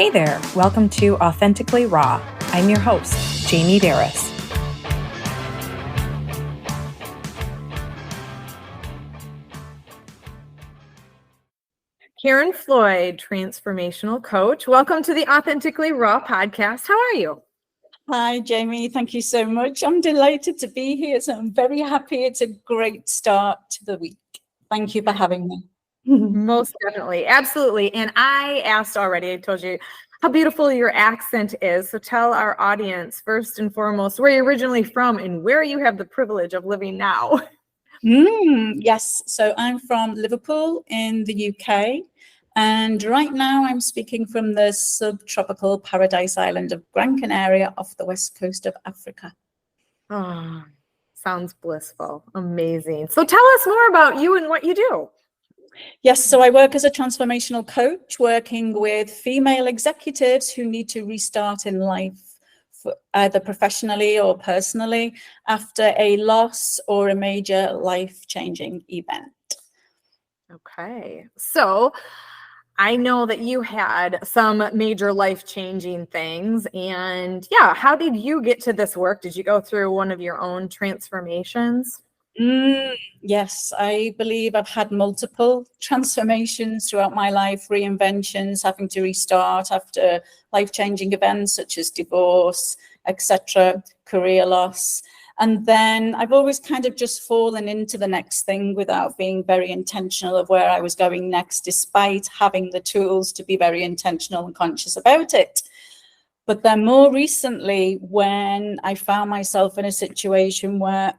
Hey there, welcome to Authentically Raw. I'm your host, Jamie Berris. Karen Floyd, Transformational Coach. Welcome to the Authentically Raw podcast. How are you? Hi, Jamie. Thank you so much. I'm delighted to be here. So I'm very happy. It's a great start to the week. Thank you for having me. Most definitely. Absolutely. And I asked already, I told you how beautiful your accent is. So tell our audience, first and foremost, where you're originally from and where you have the privilege of living now. Yes. So I'm from Liverpool in the UK. And right now I'm speaking from the subtropical paradise island of Gran Canaria off the west coast of Africa. Oh, sounds blissful. Amazing. So tell us more about you and what you do. Yes, so I work as a transformational coach, working with female executives who need to restart in life, either professionally or personally, after a loss or a major life-changing event. Okay. So I know that you had some major life-changing things. And yeah, how did you get to this work? Did you go through one of your own transformations? Yes, I believe I've had multiple transformations throughout my life, reinventions, having to restart after life-changing events such as divorce, etc., career loss. And then I've always kind of just fallen into the next thing without being very intentional of where I was going next, despite having the tools to be very intentional and conscious about it. But then more recently, when I found myself in a situation where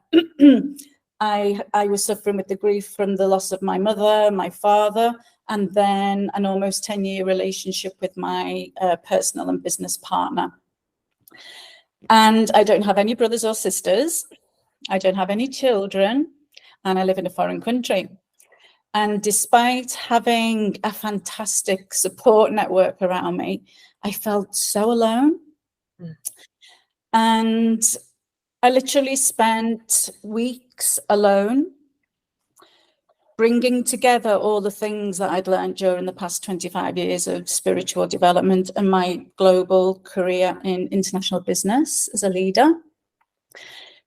I was suffering with the grief from the loss of my mother, my father, and then an almost 10-year relationship with my personal and business partner. And I don't have any brothers or sisters. I don't have any children, and I live in a foreign country. And despite having a fantastic support network around me, I felt so alone. And I literally spent weeks alone, bringing together all the things that I'd learned during the past 25 years of spiritual development and my global career in international business as a leader.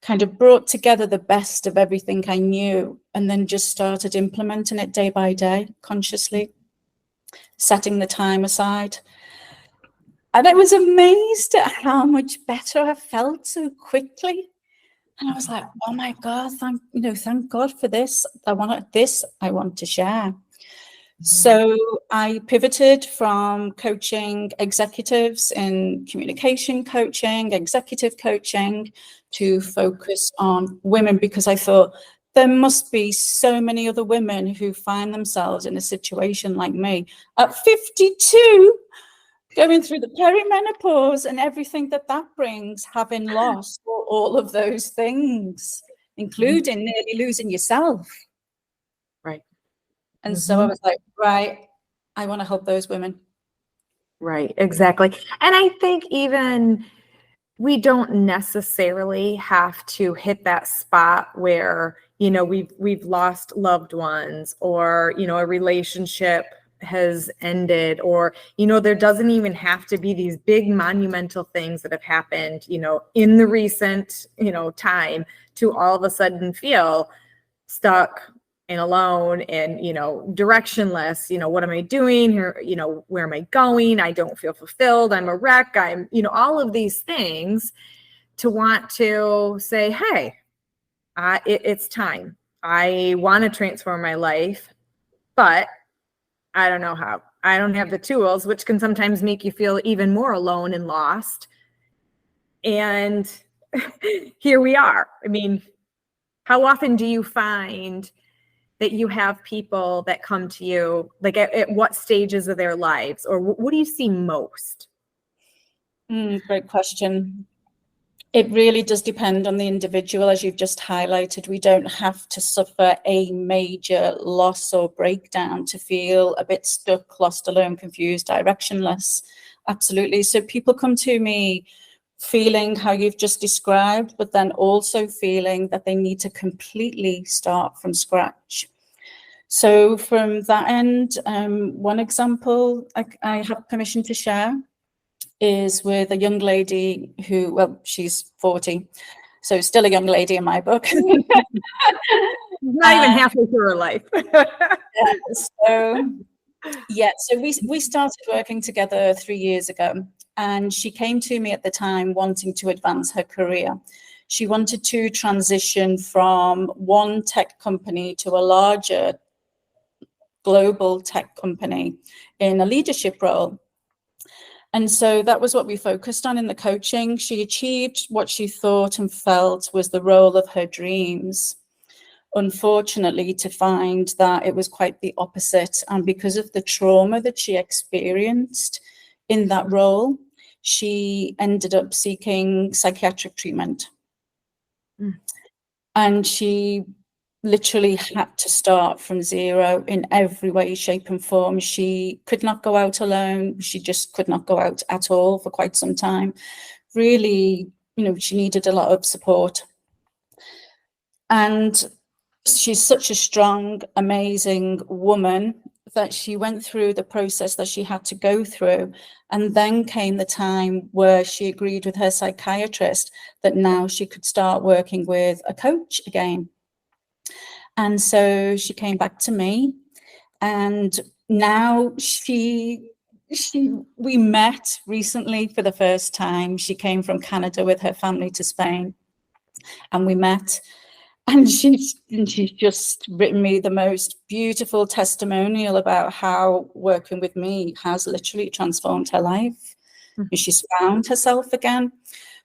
Kind of brought together the best of everything I knew and then just started implementing it day by day, consciously, setting the time aside. And I was amazed at how much better I felt so quickly. And I was like, oh my God, thank God for this. I want to share. So I pivoted from coaching executives in communication coaching, executive coaching, to focus on women, because I thought there must be so many other women who find themselves in a situation like me at 52, going through the perimenopause and everything that brings, having lost all of those things, including nearly losing yourself. Right. And so I was like, right, I want to help those women. Right, exactly. And I think even we don't necessarily have to hit that spot where, we've lost loved ones, or, a relationship has ended, or, there doesn't even have to be these big monumental things that have happened, in the recent, time, to all of a sudden feel stuck and alone and, directionless. What am I doing here? Where am I going? I don't feel fulfilled. I'm a wreck. I'm, all of these things, to want to say, hey, it's time. I want to transform my life, but I don't know how. I don't have the tools, which can sometimes make you feel even more alone and lost. And here we are. I mean, how often do you find that you have people that come to you, like at what stages of their lives, or what do you see most? Great question. It really does depend on the individual, as you've just highlighted. We don't have to suffer a major loss or breakdown to feel a bit stuck, lost, alone, confused, directionless. Absolutely. So people come to me feeling how you've just described, but then also feeling that they need to completely start from scratch. So from that end, one example I have permission to share is with a young lady who, well, she's 40, so still a young lady in my book. Not even halfway through her life. So we started working together 3 years ago, and she came to me at the time wanting to advance her career. She wanted to transition from one tech company to a larger global tech company in a leadership role. And so that was what we focused on in the coaching. She achieved what she thought and felt was the role of her dreams. Unfortunately, to find that it was quite the opposite. And because of the trauma that she experienced in that role, she ended up seeking psychiatric treatment. And she literally had to start from zero in every way, shape and form. She could not go out alone. She just could not go out at all for quite some time. Really, she needed a lot of support. And she's such a strong, amazing woman that she went through the process that she had to go through. And then came the time where she agreed with her psychiatrist that now she could start working with a coach again. And so she came back to me, and now we met recently for the first time. She came from Canada with her family to Spain, and we met. And she's just written me the most beautiful testimonial about how working with me has literally transformed her life. She's found herself again.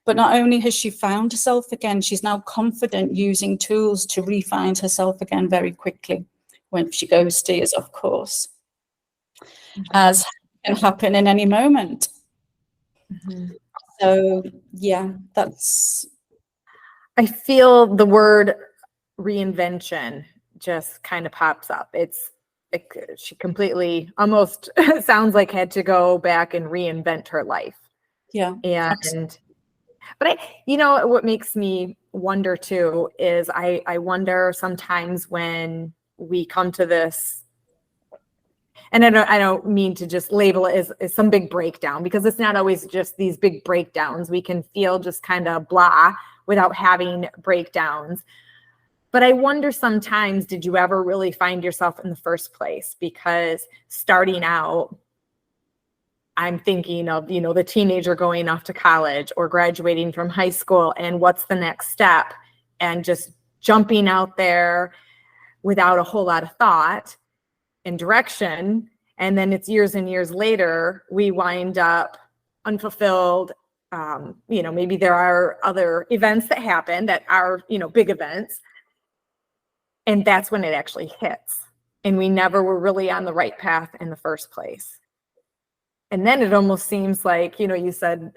But not only has she found herself again, she's now confident using tools to re-find herself again very quickly when she goes steers, of course, as can happen in any moment. So, yeah, that's... I feel the word reinvention just kind of pops up. She completely almost sounds like had to go back and reinvent her life. Yeah. But what makes me wonder too is I wonder sometimes when we come to this, and I don't mean to just label it as some big breakdown, because it's not always just these big breakdowns. We can feel just kind of blah without having breakdowns. But I wonder sometimes, did you ever really find yourself in the first place? Because starting out, I'm thinking of, the teenager going off to college or graduating from high school, and what's the next step, and just jumping out there without a whole lot of thought and direction. And then it's years and years later, we wind up unfulfilled. Maybe there are other events that happen that are, big events. And that's when it actually hits. And we never were really on the right path in the first place. And then it almost seems like, you said,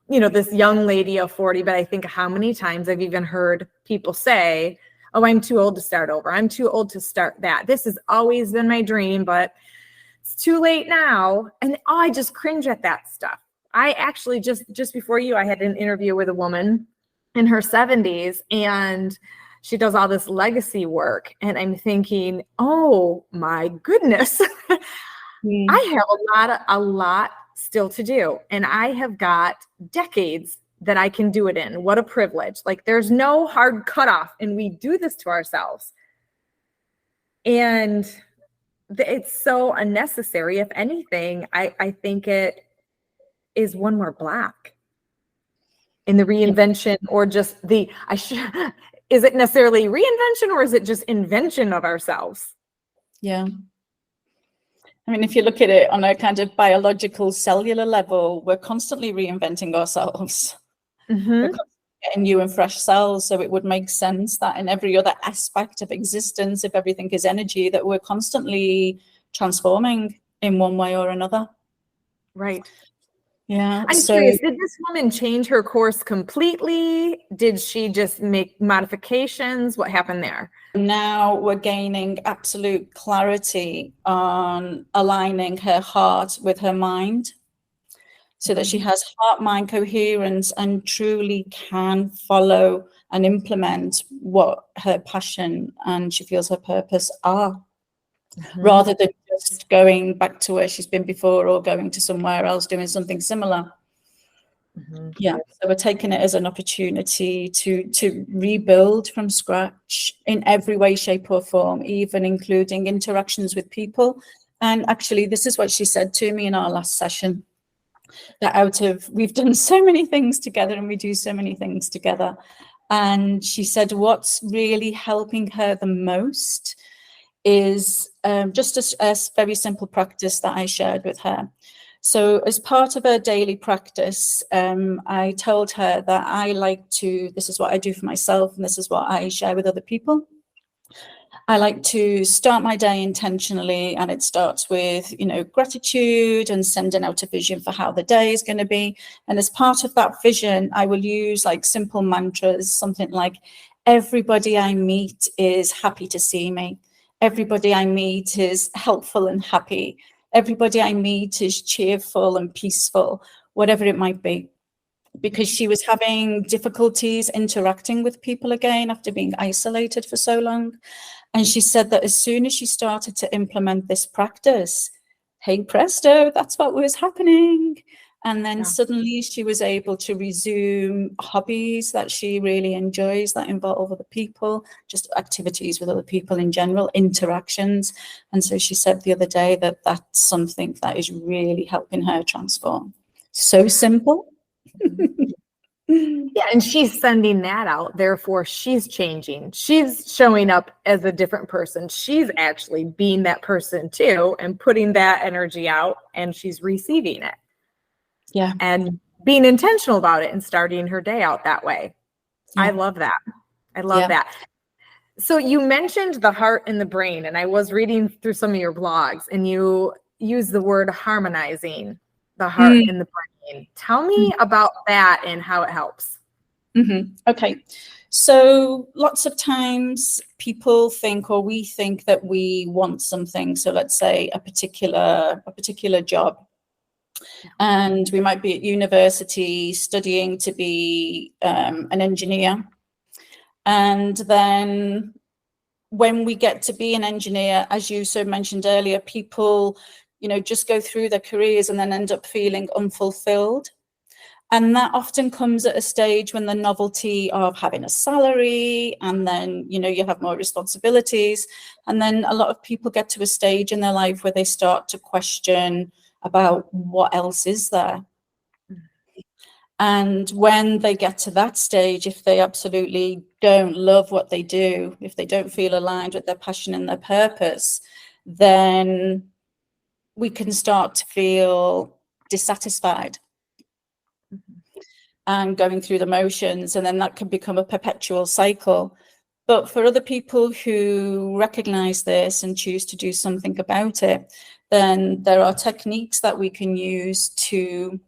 this young lady of 40, but I think how many times I've even heard people say, oh, I'm too old to start over. I'm too old to start that. This has always been my dream, but it's too late now. And I just cringe at that stuff. I actually just before you, I had an interview with a woman in her 70s, and she does all this legacy work. And I'm thinking, oh my goodness, I have a lot still to do. And I have got decades that I can do it in. What a privilege. Like, there's no hard cutoff, and we do this to ourselves. And it's so unnecessary. If anything, I think it is one more block in the reinvention, or just is it necessarily reinvention, or is it just invention of ourselves? Yeah. I mean, if you look at it on a kind of biological cellular level, we're constantly reinventing ourselves. We're constantly getting new and fresh cells. So it would make sense that in every other aspect of existence, if everything is energy, that we're constantly transforming in one way or another. Right. Yeah. I'm curious, did this woman change her course completely? Did she just make modifications? What happened there? Now we're gaining absolute clarity on aligning her heart with her mind, so that she has heart-mind coherence and truly can follow and implement what her passion and she feels her purpose are. rather than just going back to where she's been before or going to somewhere else doing something similar. Yeah, so we're taking it as an opportunity to rebuild from scratch in every way, shape or form, even including interactions with people. And actually, this is what she said to me in our last session, that we've done so many things together and we do so many things together. And she said what's really helping her the most is just a very simple practice that I shared with her. So as part of her daily practice, I told her that this is what I do for myself and this is what I share with other people. I like to start my day intentionally, and it starts with, gratitude and sending out a vision for how the day is going to be. And as part of that vision, I will use like simple mantras, something like, everybody I meet is happy to see me. Everybody I meet is helpful and happy. Everybody I meet is cheerful and peaceful, whatever it might be. Because she was having difficulties interacting with people again after being isolated for so long. And she said that as soon as she started to implement this practice, hey presto, that's what was happening. And then suddenly she was able to resume hobbies that she really enjoys that involve other people, just activities with other people in general, interactions. And so she said the other day that that's something that is really helping her transform. So simple. Yeah, and she's sending that out. Therefore, she's changing. She's showing up as a different person. She's actually being that person too and putting that energy out, and she's receiving it. Yeah. And being intentional about it and starting her day out that way. Yeah. I love that. I love that. So you mentioned the heart and the brain, and I was reading through some of your blogs, and you use the word harmonizing the heart and the brain. Tell me about that and how it helps. Okay. So lots of times people think, or we think, that we want something. So let's say a particular job. And we might be at university studying to be an engineer. And then when we get to be an engineer, as you so mentioned earlier, people, just go through their careers and then end up feeling unfulfilled. And that often comes at a stage when the novelty of having a salary, and then, you have more responsibilities. And then a lot of people get to a stage in their life where they start to question about what else is there. And when they get to that stage, if they absolutely don't love what they do, if they don't feel aligned with their passion and their purpose, then we can start to feel dissatisfied and going through the motions, and then that can become a perpetual cycle. But for other people who recognize this and choose to do something about it, then there are techniques that we can use to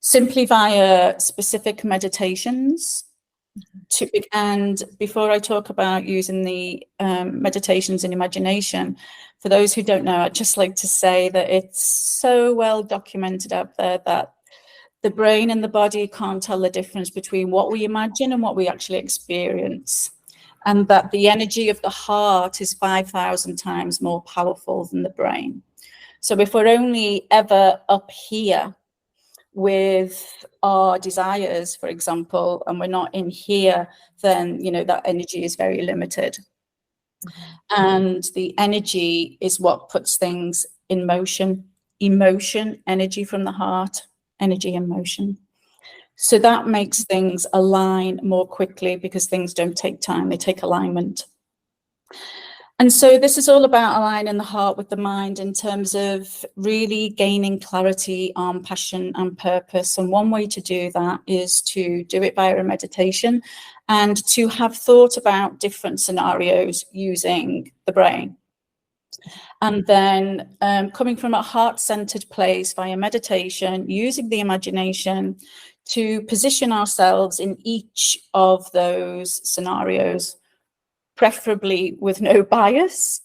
simply via specific meditations. And before I talk about using the meditations in imagination, for those who don't know, I'd just like to say that it's so well documented out there that the brain and the body can't tell the difference between what we imagine and what we actually experience. And that the energy of the heart is 5,000 times more powerful than the brain. So if we're only ever up here with our desires, for example, and we're not in here, then, that energy is very limited. And the energy is what puts things in motion. Emotion, energy from the heart, energy and motion. So that makes things align more quickly, because things don't take time, they take alignment. And so this is all about aligning the heart with the mind in terms of really gaining clarity on passion and purpose. And one way to do that is to do it via a meditation and to have thought about different scenarios using the brain. And then coming from a heart-centered place via meditation, using the imagination to position ourselves in each of those scenarios, preferably with no bias,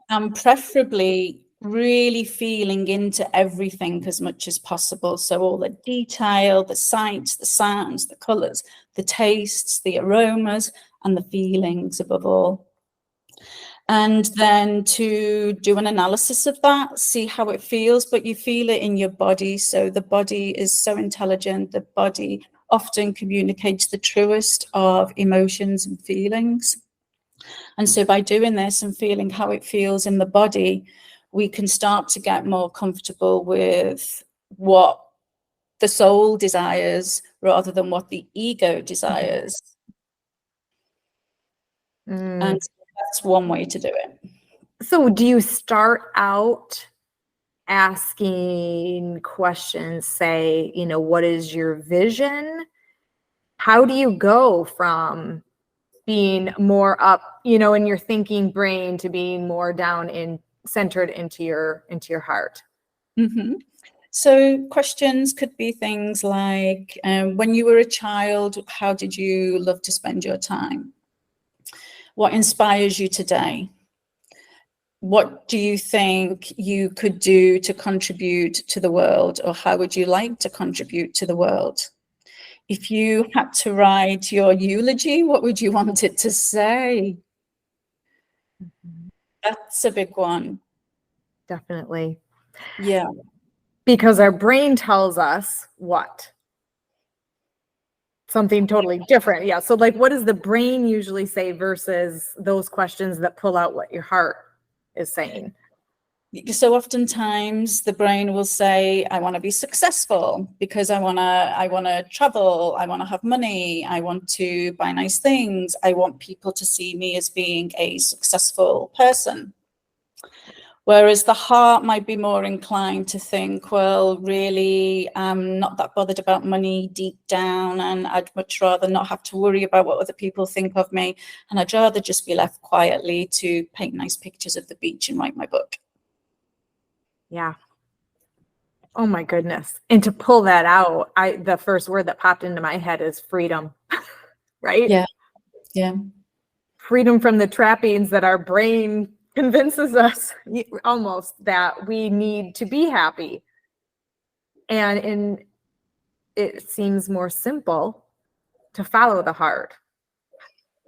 and preferably really feeling into everything as much as possible. So all the detail, the sights, the sounds, the colors, the tastes, the aromas, and the feelings above all. And then to do an analysis of that, see how it feels, but you feel it in your body. So the body is so intelligent. The body often communicates the truest of emotions and feelings. And so by doing this and feeling how it feels in the body, we can start to get more comfortable with what the soul desires rather than what the ego desires. And that's one way to do it. So do you start out asking questions, say, you know, what is your vision? How do you go from being more up, you know, in your thinking brain to being more down in centered into your heart? Mm-hmm. So questions could be things like, when you were a child, how did you love to spend your time? What inspires you today? What do you think you could do to contribute to the world, or how would you like to contribute to the world? If you had to write your eulogy, what would you want it to say? That's a big one. Definitely. Yeah. Because our brain tells us what? Something totally different. Yeah. So like, what does the brain usually say versus those questions that pull out what your heart is saying? So oftentimes the brain will say, I want to be successful because I want to travel, I want to have money, I want to buy nice things, I want people to see me as being a successful person. Whereas the heart might be more inclined to think, well, really, I'm not that bothered about money deep down, and I'd much rather not have to worry about what other people think of me. And I'd rather just be left quietly to paint nice pictures of the beach and write my book. Yeah. Oh my goodness. And to pull that out, the first word that popped into my head is freedom, right? Yeah. Yeah. Freedom from the trappings that our brain convinces us almost that we need to be happy. And it seems more simple to follow the heart.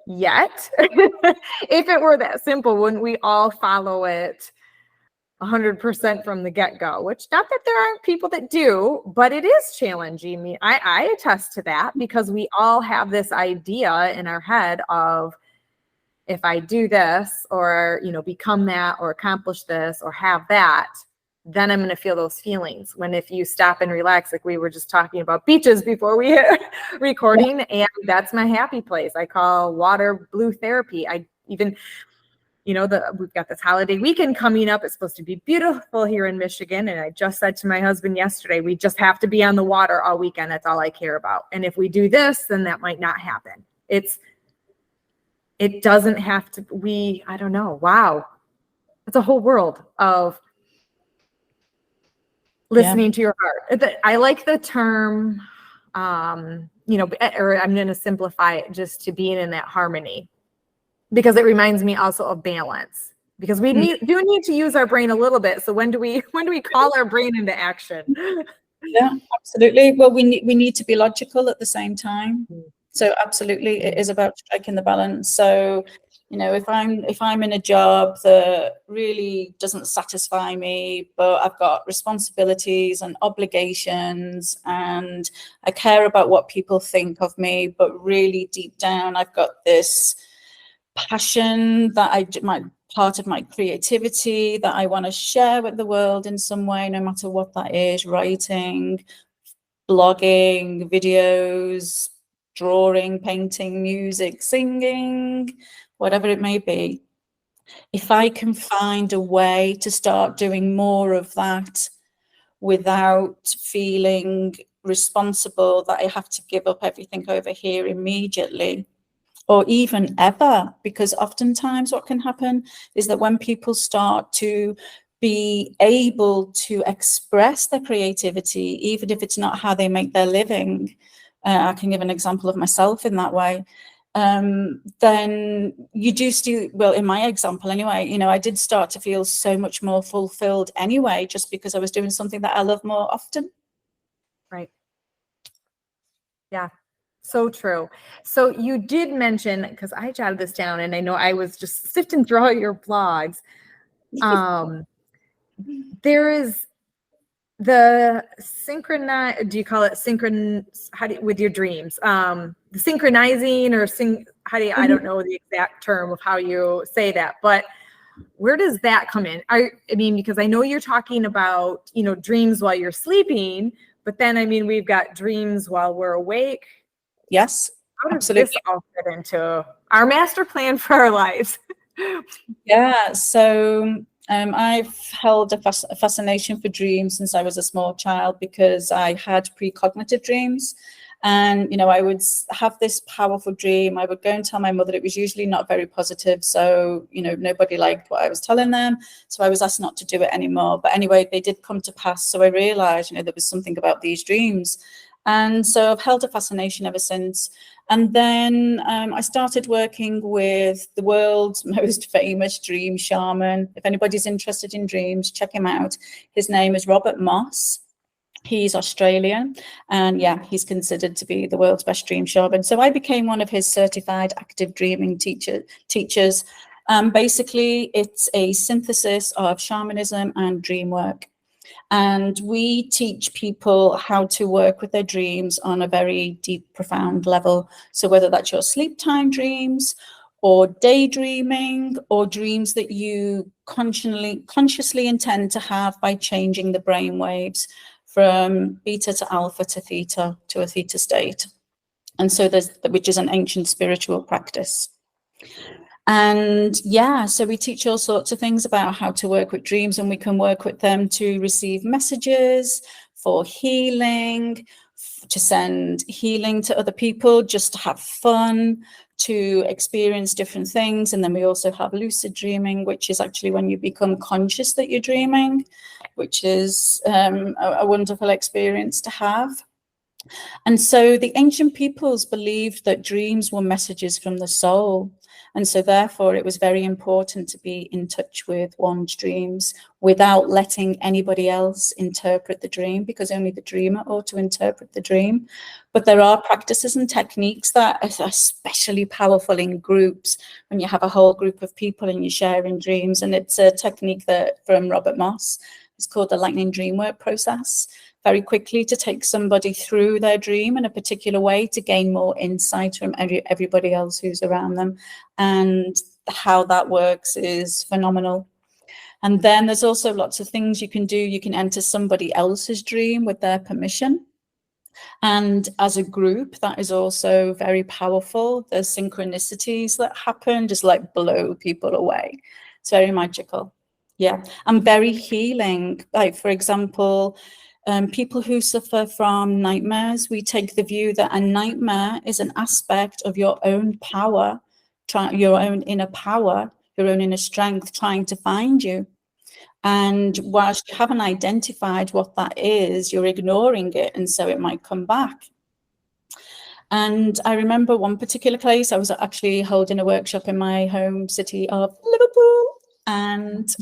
Yet, if it were that simple, wouldn't we all follow it 100% from the get-go? Which, not that there aren't people that do, but it is challenging. I mean, I attest to that, because we all have this idea in our head of, if I do this, or, you know, become that, or accomplish this, or have that, then I'm going to feel those feelings. When if you stop and relax, like we were just talking about beaches before we hit recording, and that's my happy place. I call water blue therapy. I even, you know, we've got this holiday weekend coming up. It's supposed to be beautiful here in Michigan. And I just said to my husband yesterday, we just have to be on the water all weekend. That's all I care about. And if we do this, then that might not happen. It doesn't have to, I don't know. Wow. It's a whole world of listening to your heart. I like the term, you know, or I'm going to simplify it just to being in that harmony, because it reminds me also of balance, because we do need to use our brain a little bit. So when do we call our brain into action? Yeah, absolutely. Well, we need to be logical at the same time. So absolutely, it is about striking the balance. So, you know, if I'm in a job that really doesn't satisfy me, but I've got responsibilities and obligations, and I care about what people think of me, but really deep down, I've got this passion that part of my creativity that I want to share with the world in some way, no matter what that is: writing, blogging, videos, drawing, painting, music, singing, whatever it may be. If I can find a way to start doing more of that without feeling responsible that I have to give up everything over here immediately, or even ever, because oftentimes what can happen is that when people start to be able to express their creativity, even if it's not how they make their living, I can give an example of myself in that way, then you do still, well, in my example anyway, you know, I did start to feel so much more fulfilled anyway, just because I was doing something that I love more often. Right. Yeah. So true. So you did mention, because I jotted this down and I know I was just sifting through all your blogs. There is the do you call it with your dreams? The synchronizing or I don't know the exact term of how you say that, but where does that come in? I mean, because I know you're talking about, dreams while you're sleeping, but then, I mean, we've got dreams while we're awake. Yes, How does absolutely. this all fit into our master plan for our lives? Yeah, so I've held a fascination for dreams since I was a small child because I had precognitive dreams. And, I would have this powerful dream. I would go and tell my mother. It was usually not very positive. So, nobody liked what I was telling them. So I was asked not to do it anymore. But anyway, they did come to pass. So I realized, there was something about these dreams. And so I've held a fascination ever since. And then I started working with the world's most famous dream shaman. If anybody's interested in dreams, check him out. His name is Robert Moss. He's Australian, and yeah, he's considered to be the world's best dream shaman. So I became one of his certified active dreaming teachers. Basically, it's a synthesis of shamanism and dream work. And we teach people how to work with their dreams on a very deep, profound level. So whether that's your sleep time dreams or daydreaming or dreams that you consciously intend to have by changing the brain waves from beta to alpha to theta to a theta state. And so which is an ancient spiritual practice. And yeah, so we teach all sorts of things about how to work with dreams, and we can work with them to receive messages, for healing, to send healing to other people, just to have fun, to experience different things. And then we also have lucid dreaming, which is actually when you become conscious that you're dreaming, which is a wonderful experience to have. And so the ancient peoples believed that dreams were messages from the soul. And so therefore it was very important to be in touch with one's dreams without letting anybody else interpret the dream, because only the dreamer ought to interpret the dream. But there are practices and techniques that are especially powerful in groups, when you have a whole group of people and you're sharing dreams. And it's a technique that from Robert Moss. It's called the lightning dream work process. Very quickly to take somebody through their dream in a particular way to gain more insight from everybody else who's around them. And how that works is phenomenal. And then there's also lots of things you can do. You can enter somebody else's dream with their permission. And as a group, that is also very powerful. There's synchronicities that happen, just like blow people away. It's very magical. Yeah, and very healing. Like, for example, people who suffer from nightmares, we take the view that a nightmare is an aspect of your own power, your own inner power, your own inner strength trying to find you. And whilst you haven't identified what that is, you're ignoring it, and so it might come back. And I remember one particular case, I was actually holding a workshop in my home city of Liverpool, and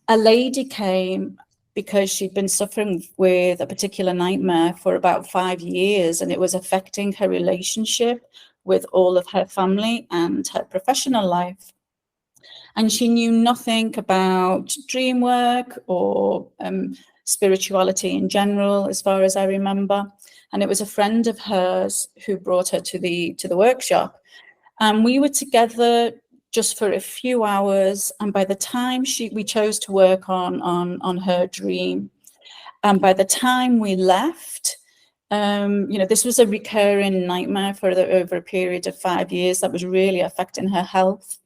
a lady came because she'd been suffering with a particular nightmare for about 5 years, and it was affecting her relationship with all of her family and her professional life. And she knew nothing about dream work or spirituality in general, as far as I remember. And it was a friend of hers who brought her to the workshop. And we were together just for a few hours, and by the time we chose to work on her dream, and by the time we left, this was a recurring nightmare for over a period of 5 years that was really affecting her health.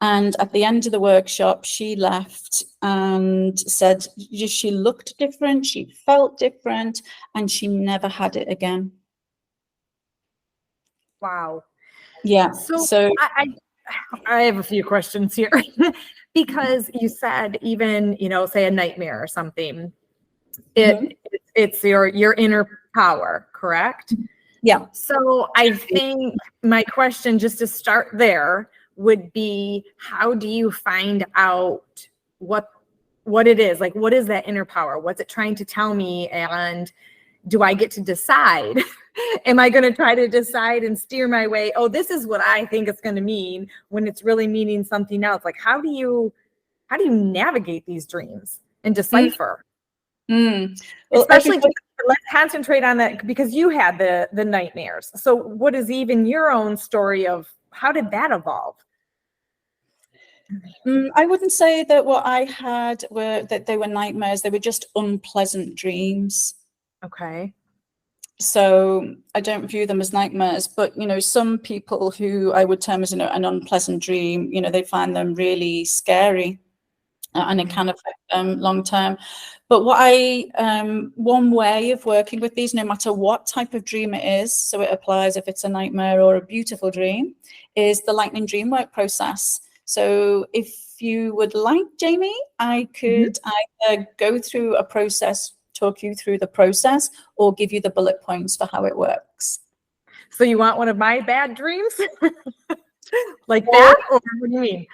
And at the end of the workshop, she left and said she looked different, she felt different, and she never had it again. Wow. Yeah. So I have a few questions here because you said even, say a nightmare or something, it's your inner power, correct? Yeah. So I think my question, just to start there, would be, how do you find out what it is? Like, what is that inner power? What's it trying to tell me? And, do I get to decide? Am I going to try to decide and steer my way? Oh, this is what I think it's going to mean when it's really meaning something else. Like, how do you navigate these dreams and decipher? Well, Especially, let's concentrate on that because you had the nightmares. So what is even your own story of how did that evolve? I wouldn't say that what I had were that they were nightmares. They were just unpleasant dreams. Okay. So I don't view them as nightmares, but some people who I would term as an unpleasant dream, they find them really scary, and it can affect them long term. But one way of working with these, no matter what type of dream it is, so it applies if it's a nightmare or a beautiful dream, is the lightning dream work process. So if you would like, Jamie, I could either go through a process, talk you through the process, or give you the bullet points for how it works. So you want one of my bad dreams? Like that? Or what do you mean?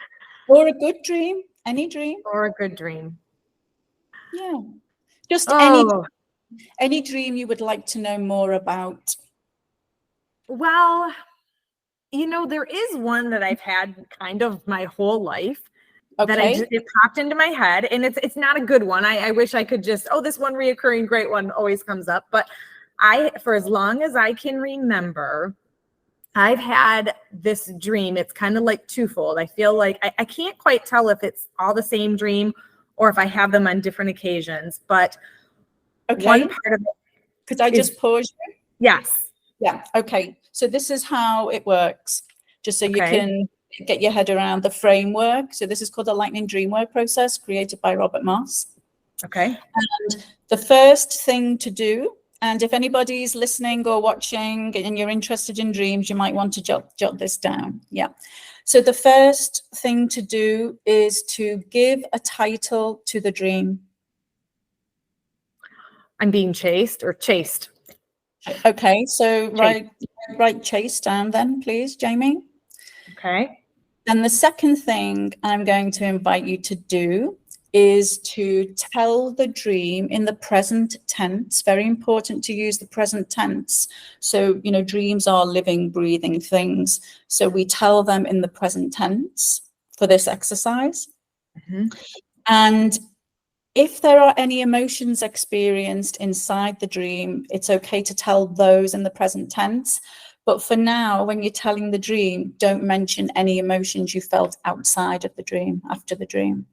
Or a good dream, any dream. Or a good dream. Yeah. Just Oh. any dream you would like to know more about. Well, there is one that I've had kind of my whole life. Okay. That it popped into my head, and it's not a good one. I wish I could just, this one reoccurring great one always comes up. But for as long as I can remember, I've had this dream. It's kind of like twofold. I feel like I can't quite tell if it's all the same dream or if I have them on different occasions. But one part of it. Could I just pause you? Yes. Yeah. Okay. So this is how it works, just so you can get your head around the framework. So this is called the lightning dream work process, created by Robert Moss. Okay. And the first thing to do, and if anybody's listening or watching and you're interested in dreams, you might want to jot this down. Yeah. So the first thing to do is to give a title to the dream. I'm being chased or chased. Okay. So write chase down then, please, Jamie. Okay. And the second thing I'm going to invite you to do is to tell the dream in the present tense. Very important to use the present tense. So, dreams are living, breathing things. So we tell them in the present tense for this exercise. And if there are any emotions experienced inside the dream, it's okay to tell those in the present tense. But for now, when you're telling the dream, don't mention any emotions you felt outside of the dream, after the dream.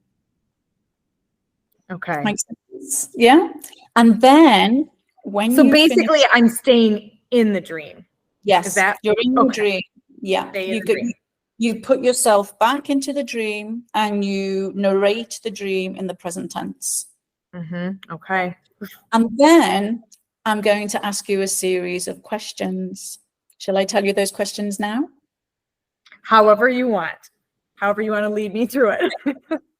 Okay. Makes sense? Yeah. And then when so basically I'm staying in the dream. Yes. Is that you're in the dream. Yeah. You put yourself back into the dream and you narrate the dream in the present tense. Okay. And then I'm going to ask you a series of questions. Shall I tell you those questions now? However you want to lead me through it.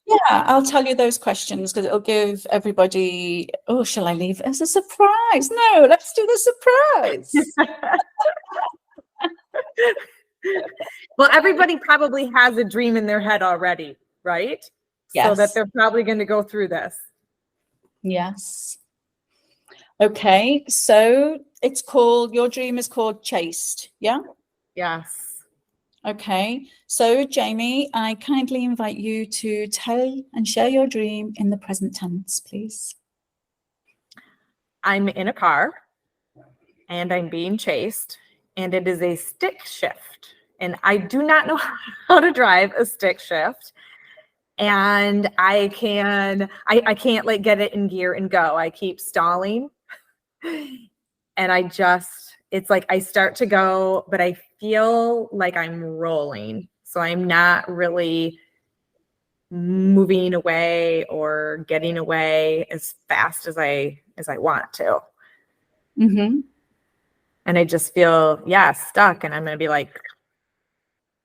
Yeah, I'll tell you those questions because it'll give everybody, shall I leave it as a surprise? No, let's do the surprise. Well, everybody probably has a dream in their head already, right? Yes. So that they're probably going to go through this. Yes. Okay, so your dream is called Chased, yeah? Yes. Okay, so Jamie, I kindly invite you to tell and share your dream in the present tense, please. I'm in a car and I'm being chased, and it is a stick shift. And I do not know how to drive a stick shift. And I can't get it in gear and go. I keep stalling. And it's like I start to go, but I feel like I'm rolling. So I'm not really moving away or getting away as fast as I want to. And I just feel, stuck. And I'm going to be like,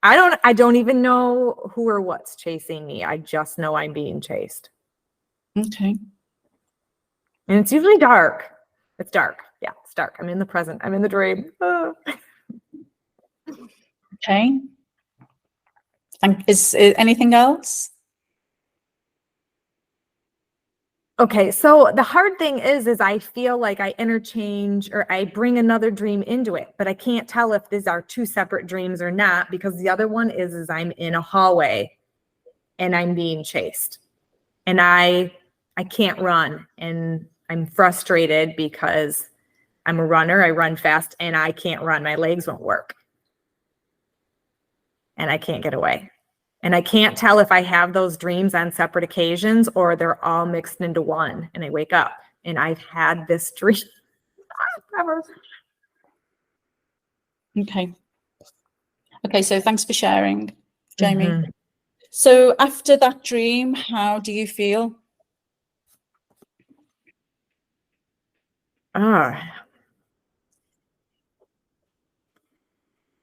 I don't even know who or what's chasing me. I just know I'm being chased. Okay. And it's usually dark. It's dark. Yeah, it's dark. I'm in the present. I'm in the dream. Okay. And is anything else? Okay, so the hard thing is I feel like I interchange or I bring another dream into it, but I can't tell if these are two separate dreams or not, because the other one is I'm in a hallway and I'm being chased and I can't run and I'm frustrated because I'm a runner. I run fast and I can't run. My legs won't work and I can't get away. And I can't tell if I have those dreams on separate occasions or they're all mixed into one. And I wake up and I've had this dream forever. Okay. Okay, so thanks for sharing, Jamie. Mm-hmm. So after that dream, how do you feel?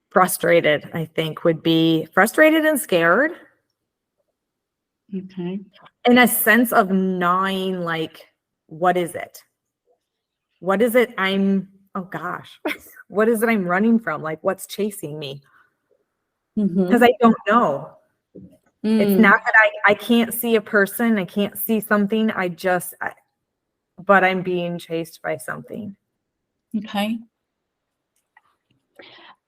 Frustrated, I think, would be frustrated and scared. Okay. In a sense of gnawing, like, what is it? What is it oh gosh, what is it I'm running from? Like, what's chasing me? Because I don't know. It's not that I can't see a person, I can't see something, but I'm being chased by something. Okay.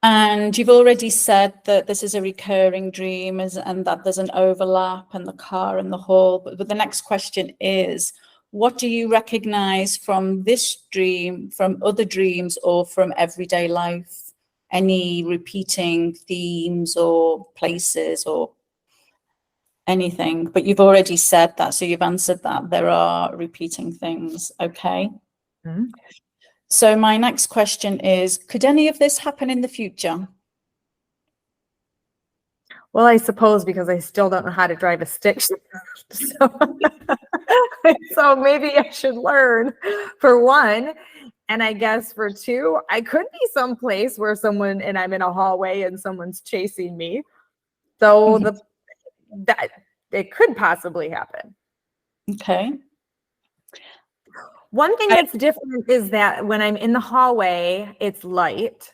And you've already said that this is a recurring dream and that there's an overlap in the car and the hall. But the next question is, what do you recognize from this dream, from other dreams, or from everyday life? Any repeating themes or places or anything? But you've already said that, so you've answered that. There are repeating things. Okay. Mm-hmm. So my next question is, could any of this happen in the future? Well, I suppose because I still don't know how to drive a stick. So maybe I should learn, for one. And I guess for two, I could be someplace where I'm in a hallway and someone's chasing me. So that it could possibly happen. Okay. One thing that's different is that when I'm in the hallway, it's light.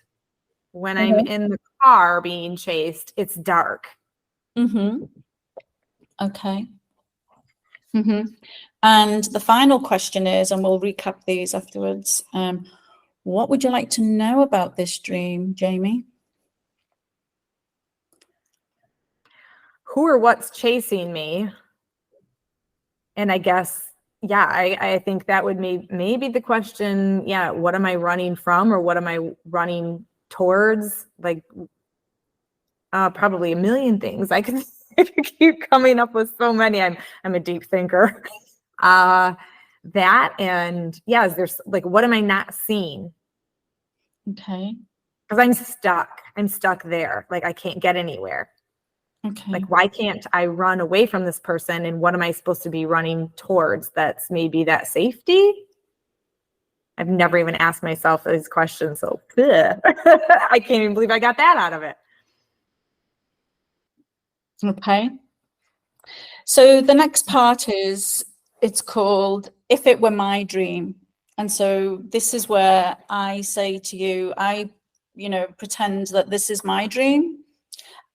When I'm in the car being chased, it's dark. Okay. And the final question is, and we'll recap these afterwards, what would you like to know about this dream, Jamie? Who or what's chasing me? And I guess, yeah, I think that would maybe the question, yeah, what am I running from or what am I running towards? Like, probably a million things. I could keep coming up with so many. I'm a deep thinker. That and yeah, there's like, what am I not seeing? Okay. Because I'm stuck there. Like, I can't get anywhere. Okay. Like, why can't I run away from this person? And what am I supposed to be running towards? That's maybe that safety. I've never even asked myself these questions. So I can't even believe I got that out of it. Okay. So the next part it's called If It Were My Dream. And so this is where I say to you, pretend that this is my dream.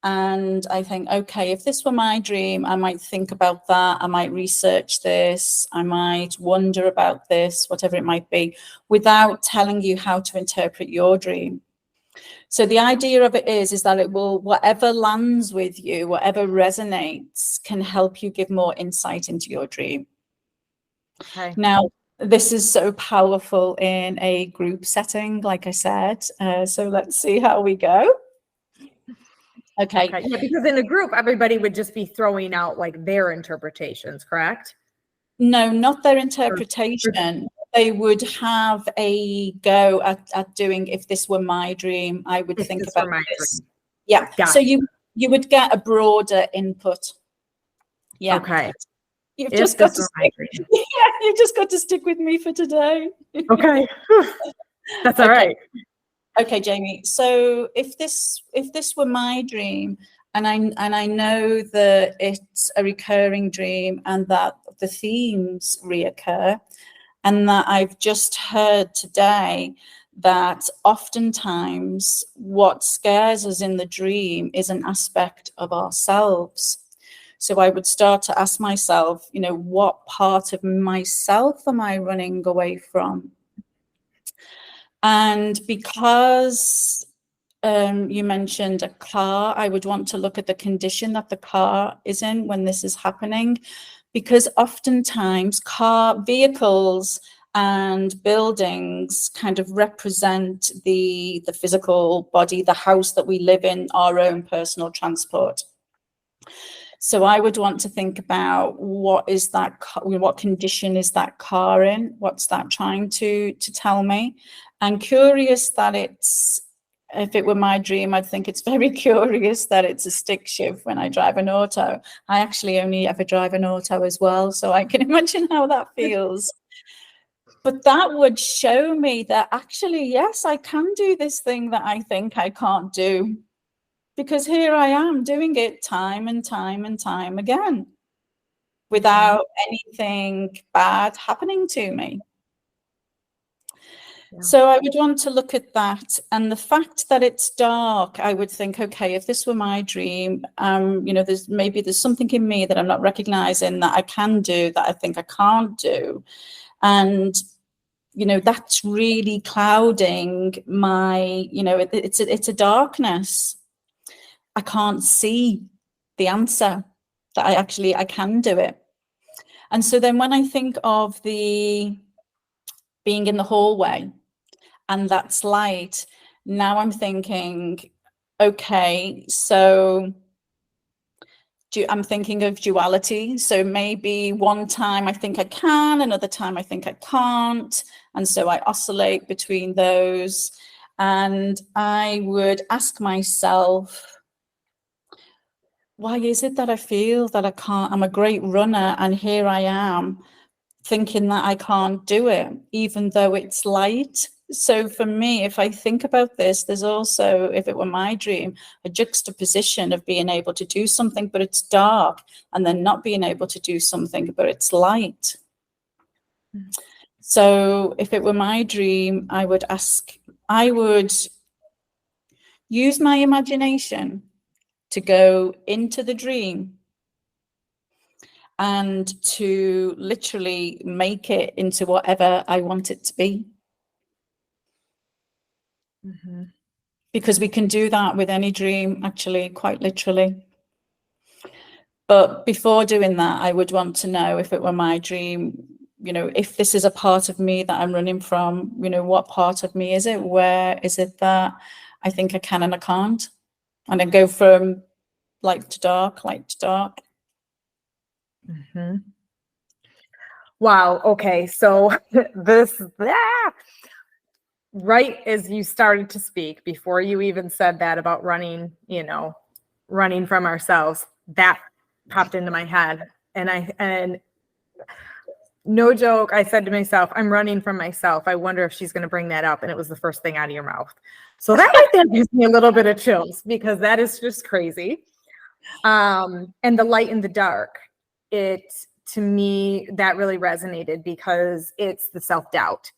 And I think, okay, if this were my dream, I might think about that. I might research this. I might wonder about this, whatever it might be, without telling you how to interpret your dream. So the idea of it is that it will, whatever lands with you, whatever resonates, can help you give more insight into your dream. Okay. Now, this is so powerful in a group setting, like I said. So let's see how we go. Okay. Yeah, because in a group, everybody would just be throwing out like their interpretations, correct? No, not their interpretation. They would have a go at doing, if this were my dream, I would think about this. Yeah. So you would get a broader input. Yeah. Okay. You've just got to stick, you've just got to stick with me for today. Okay. That's all right. Okay, Jamie. So if this were my dream, and I know that it's a recurring dream and that the themes reoccur, and that I've just heard today that oftentimes what scares us in the dream is an aspect of ourselves. So I would start to ask myself, what part of myself am I running away from? And because you mentioned a car, I would want to look at the condition that the car is in when this is happening, because oftentimes vehicles and buildings kind of represent the physical body, the house that we live in, our own personal transport. So I would want to think about what condition is that car in? What's that trying to tell me? I'm curious that if it were my dream, I'd think it's very curious that it's a stick shift when I drive an auto. I actually only ever drive an auto as well, so I can imagine how that feels. But that would show me that actually, yes, I can do this thing that I think I can't do. Because here I am doing it time and time and time again without anything bad happening to me. Yeah. So I would want to look at that, and the fact that it's dark, I would think, okay, if this were my dream, there's something in me that I'm not recognizing that I can do that I think I can't do. And that's really clouding my, it's a darkness. I can't see the answer that I can do it. And so then when I think of being in the hallway and that's light, now I'm thinking, okay, so I'm thinking of duality. So maybe one time I think I can, another time I think I can't. And so I oscillate between those. And I would ask myself, why is it that I feel that I can't? I'm a great runner, and here I am thinking that I can't do it, even though it's light. So for me, if I think about this, there's also, if it were my dream, a juxtaposition of being able to do something, but it's dark, and then not being able to do something, but it's light. Mm-hmm. So if it were my dream, I would use my imagination to go into the dream and to literally make it into whatever I want it to be. Mm-hmm. Because we can do that with any dream, actually, quite literally. But before doing that, I would want to know, if it were my dream, if this is a part of me that I'm running from, what part of me is it? Where is it that I think I can and I can't? And then go from light to dark, light to dark. Mm-hmm. Wow. Okay. So right as you started to speak, before you even said that about running from ourselves, that popped into my head. And no joke, I said to myself, I'm running from myself. I wonder if she's going to bring that up. And it was the first thing out of your mouth. So that right there gives me a little bit of chills, because that is just crazy. And the light and the dark, to me, that really resonated, because it's the self-doubt.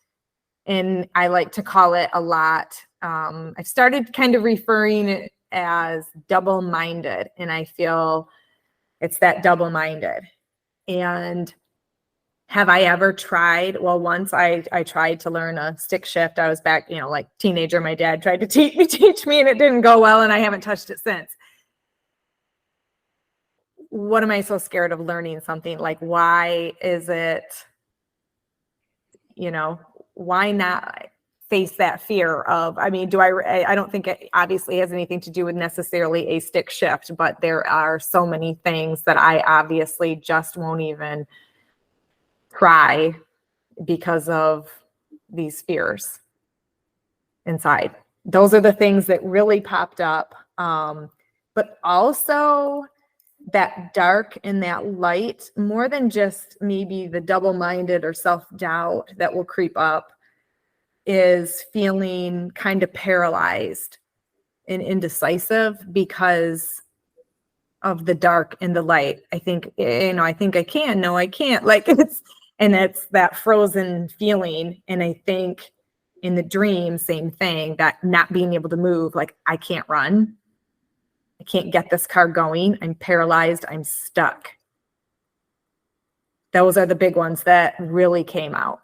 And I like to call it a lot. I've started kind of referring it as double-minded, and I feel it's that double-minded. And have I ever tried? Well, once I tried to learn a stick shift. I was back, like teenager. My dad tried to teach me, and it didn't go well, and I haven't touched it since. What am I so scared of learning something? Like, why is it, why not face that fear of, I don't think it obviously has anything to do with necessarily a stick shift, but there are so many things that I obviously just won't even try because of these fears inside. Those are the things that really popped up. But also that dark and that light, more than just maybe the double-minded or self-doubt that will creep up, is feeling kind of paralyzed and indecisive because of the dark and the light. I think, I think I can, no, I can't. Like it's that frozen feeling. And I think in the dream, same thing, that not being able to move, like I can't run. I can't get this car going. I'm paralyzed. I'm stuck. Those are the big ones that really came out.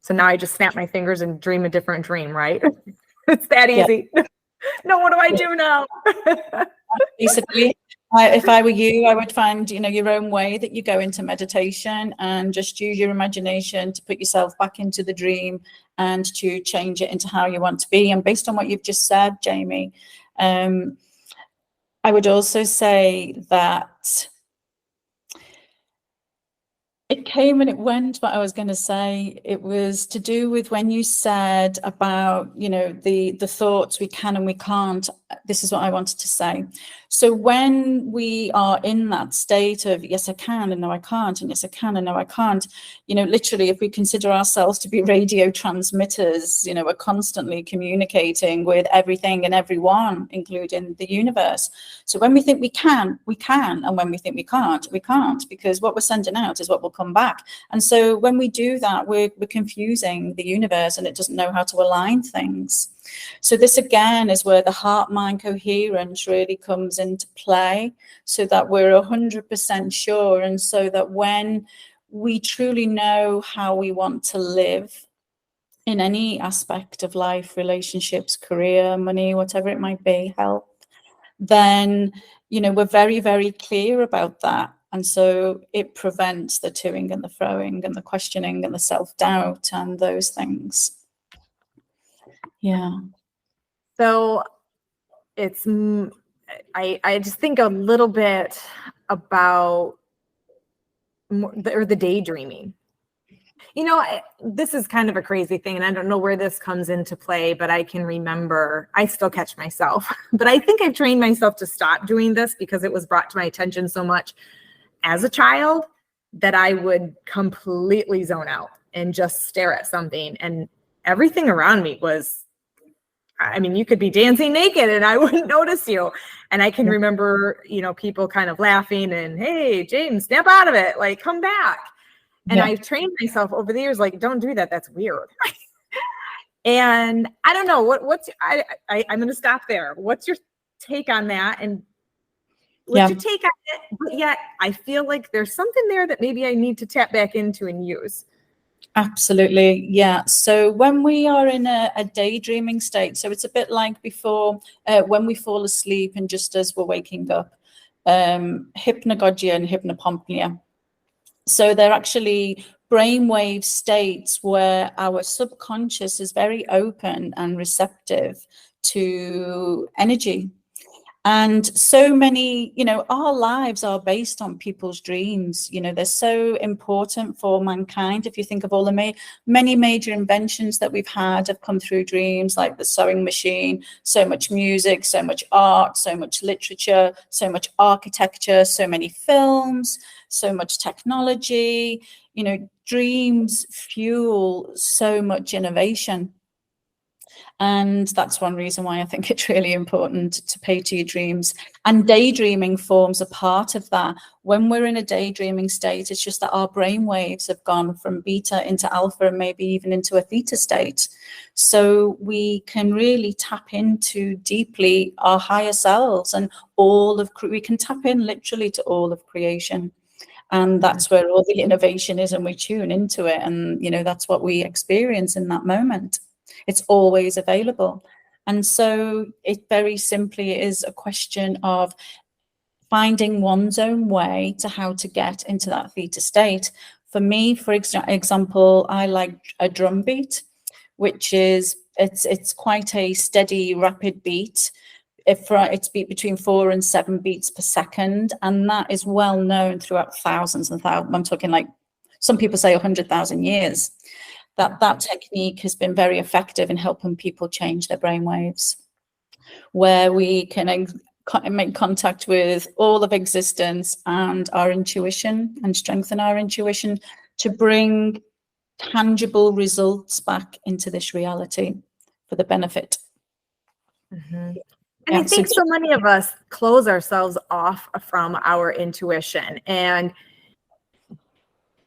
So now I just snap my fingers and dream a different dream, right? It's that easy. No, what do I do now? Basically, if I were you, I would find, your own way that you go into meditation and just use your imagination to put yourself back into the dream and to change it into how you want to be. And based on what you've just said, Jamie, I would also say that it came and it went, what I was going to say. It was to do with when you said about, the thoughts we can and we can't. This is what I wanted to say. So when we are in that state of, yes, I can, and no, I can't, and yes, I can, and no, I can't, literally, if we consider ourselves to be radio transmitters, we're constantly communicating with everything and everyone, including the universe. So when we think we can, we can. And when we think we can't, because what we're sending out is what will come back. And so when we do that, we're confusing the universe, and it doesn't know how to align things. So this again is where the heart-mind coherence really comes into play, so that we're 100% sure, and so that when we truly know how we want to live in any aspect of life, relationships, career, money, whatever it might be, health, then we're very, very clear about that. And so it prevents the toing and the froing and the questioning and the self-doubt and those things. Yeah. So it's, I just think a little bit about the daydreaming. This is kind of a crazy thing, and I don't know where this comes into play, but I can remember, I still catch myself, but I think I've trained myself to stop doing this because it was brought to my attention so much as a child that I would completely zone out and just stare at something, and everything around me was, you could be dancing naked and I wouldn't notice you. And I can remember, people kind of laughing and, hey, James, snap out of it, like, come back. And I've trained myself over the years, like, don't do that. That's weird. And I don't know I'm going to stop there. What's your take on that? And what's your take on it? But yet I feel like there's something there that maybe I need to tap back into and use. Absolutely. Yeah. So when we are in a daydreaming state, so it's a bit like before when we fall asleep and just as we're waking up, hypnagogia and hypnopompia. So they're actually brainwave states where our subconscious is very open and receptive to energy. And so many, our lives are based on people's dreams. They're so important for mankind. If you think of all the many major inventions that we've had have come through dreams, like the sewing machine, so much music, so much art, so much literature, so much architecture, so many films, so much technology. Dreams fuel so much innovation. And that's one reason why I think it's really important to pay to your dreams. And daydreaming forms a part of that. When we're in a daydreaming state, it's just that our brain waves have gone from beta into alpha and maybe even into a theta state. So we can really tap into deeply our higher selves and we can tap in literally to all of creation. And that's where all the innovation is, and we tune into it. And, that's what we experience in that moment. It's always available. And so it very simply is a question of finding one's own way to how to get into that theta state. For me, for example, I like a drum beat, which is, it's quite a steady, rapid beat. It's beat between 4 and 7 beats per second. And that is well known throughout thousands and thousands. I'm talking like, some people say 100,000 years. That technique has been very effective in helping people change their brainwaves, where we can make contact with all of existence and our intuition and strengthen our intuition to bring tangible results back into this reality for the benefit. Mm-hmm. And I think so many of us close ourselves off from our intuition. And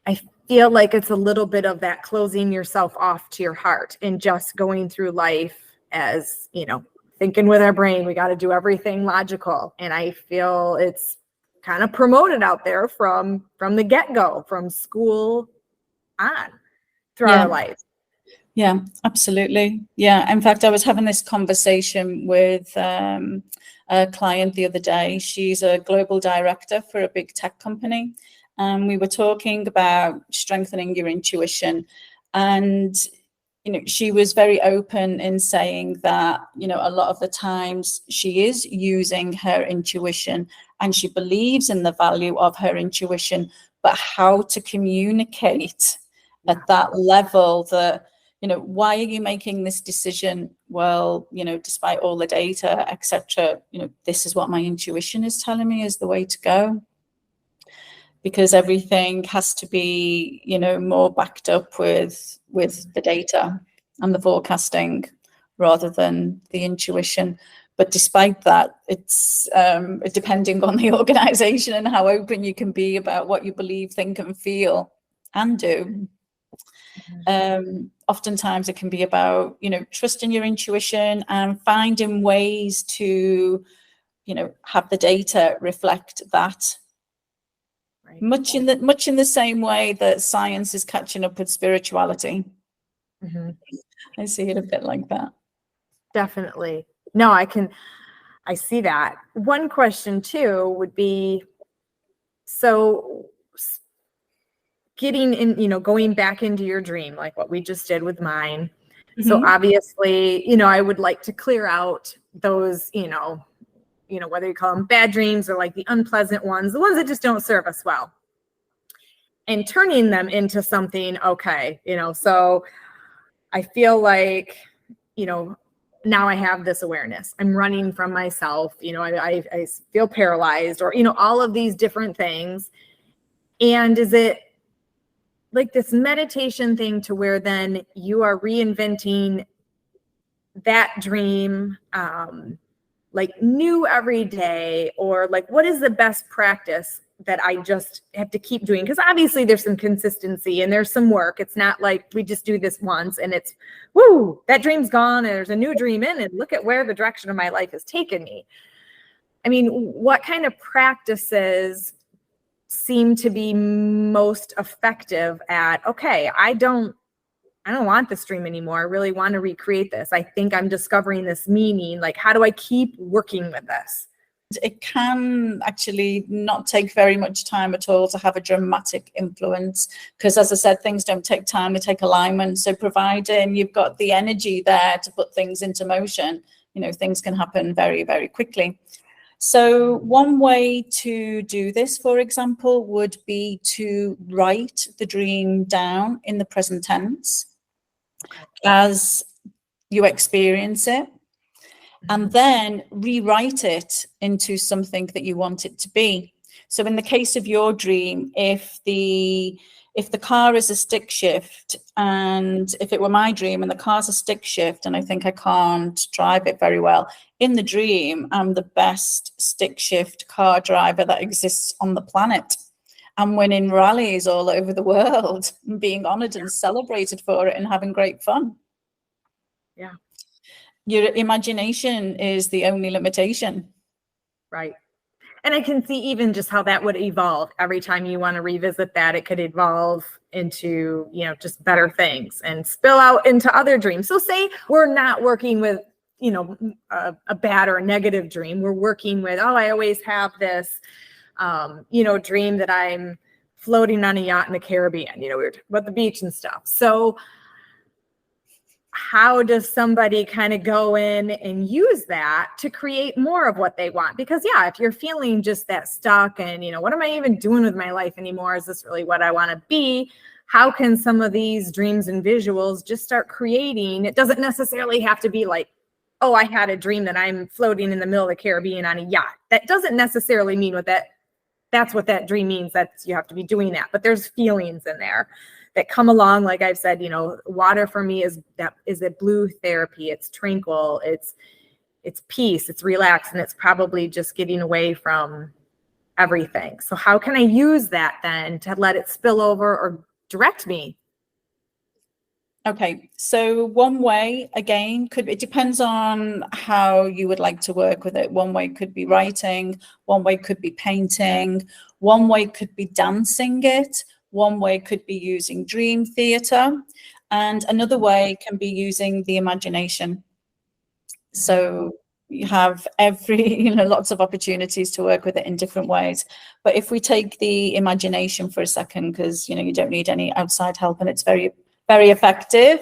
I feel like it's a little bit of that closing yourself off to your heart and just going through life as, thinking with our brain. We got to do everything logical. And I feel it's kind of promoted out there from the get-go, from school on throughout our life. Yeah, absolutely. Yeah. In fact, I was having this conversation with a client the other day. She's a global director for a big tech company. And we were talking about strengthening your intuition. And, you know, she was very open in saying that, you know, a lot of the times she is using her intuition and she believes in the value of her intuition, but how to communicate at that level that, you know, why are you making this decision? Well, you know, despite all the data, etc., you know, this is what my intuition is telling me is the way to go. Because everything has to be, you know, more backed up with the data and the forecasting rather than the intuition. But despite that, it's depending on the organization and how open you can be about what you believe, think, and feel and do. Oftentimes it can be about, you know, trusting your intuition and finding ways to, you know, have the data reflect that. Right. Much in the same way that science is catching up with spirituality. I see it a bit like that. Definitely. No, I see that. One question too would be, so getting in, you know, going back into your dream, like what we just did with mine. So obviously, you know, I would like to clear out those, you know, whether you call them bad dreams or like the unpleasant ones, the ones that just don't serve us well, and turning them into something okay, you know. So I feel like, you know, now I have this awareness. I'm running from myself, you know, I feel paralyzed, or, you know, all of these different things. And is it like this meditation thing to where then you are reinventing that dream, like new every day, or like what is the best practice that I just have to keep doing? Because obviously there's some consistency and there's some work. It's not like we just do this once and it's, woo, that dream's gone and there's a new dream in, and look at where the direction of my life has taken me. I mean, what kind of practices seem to be most effective at, okay, I don't want this dream anymore. I really want to recreate this. I think I'm discovering this meaning. Like, how do I keep working with this? It can actually not take very much time at all to have a dramatic influence, because as I said, things don't take time, they take alignment. So providing you've got the energy there to put things into motion, you know, things can happen very, very quickly. So one way to do this, for example, would be to write the dream down in the present tense as you experience it, and then rewrite it into something that you want it to be. So in the case of your dream, if the car is a stick shift, and if it were my dream and the car's a stick shift and I think I can't drive it very well, in the dream, I'm the best stick shift car driver that exists on the planet. I'm winning rallies all over the world, being honored and celebrated for it and having great fun. Yeah. Your imagination is the only limitation. Right. And I can see even just how that would evolve. Every time you want to revisit that, it could evolve into, you know, just better things and spill out into other dreams. So say we're not working with, you know, a bad or a negative dream. We're working with, oh, I always have this, you know, dream that I'm floating on a yacht in the Caribbean, you know, we were talking about the beach and stuff. So how does somebody kind of go in and use that to create more of what they want? Because yeah, if you're feeling just that stuck and, you know, what am I even doing with my life anymore? Is this really what I want to be? How can some of these dreams and visuals just start creating? It doesn't necessarily have to be like, oh, I had a dream that I'm floating in the middle of the Caribbean on a yacht. That doesn't necessarily mean that's what that dream means. That's, you have to be doing that, but there's feelings in there that come along. Like I've said, you know, water for me is a blue therapy. It's tranquil. It's peace. It's relaxed. And it's probably just getting away from everything. So how can I use that then to let it spill over or direct me? Okay, so one way, again, it depends on how you would like to work with it. One way could be writing, one way could be painting, one way could be dancing it, one way could be using dream theater, and another way can be using the imagination. So you have lots of opportunities to work with it in different ways. But if we take the imagination for a second, because you don't need any outside help and it's very, very effective,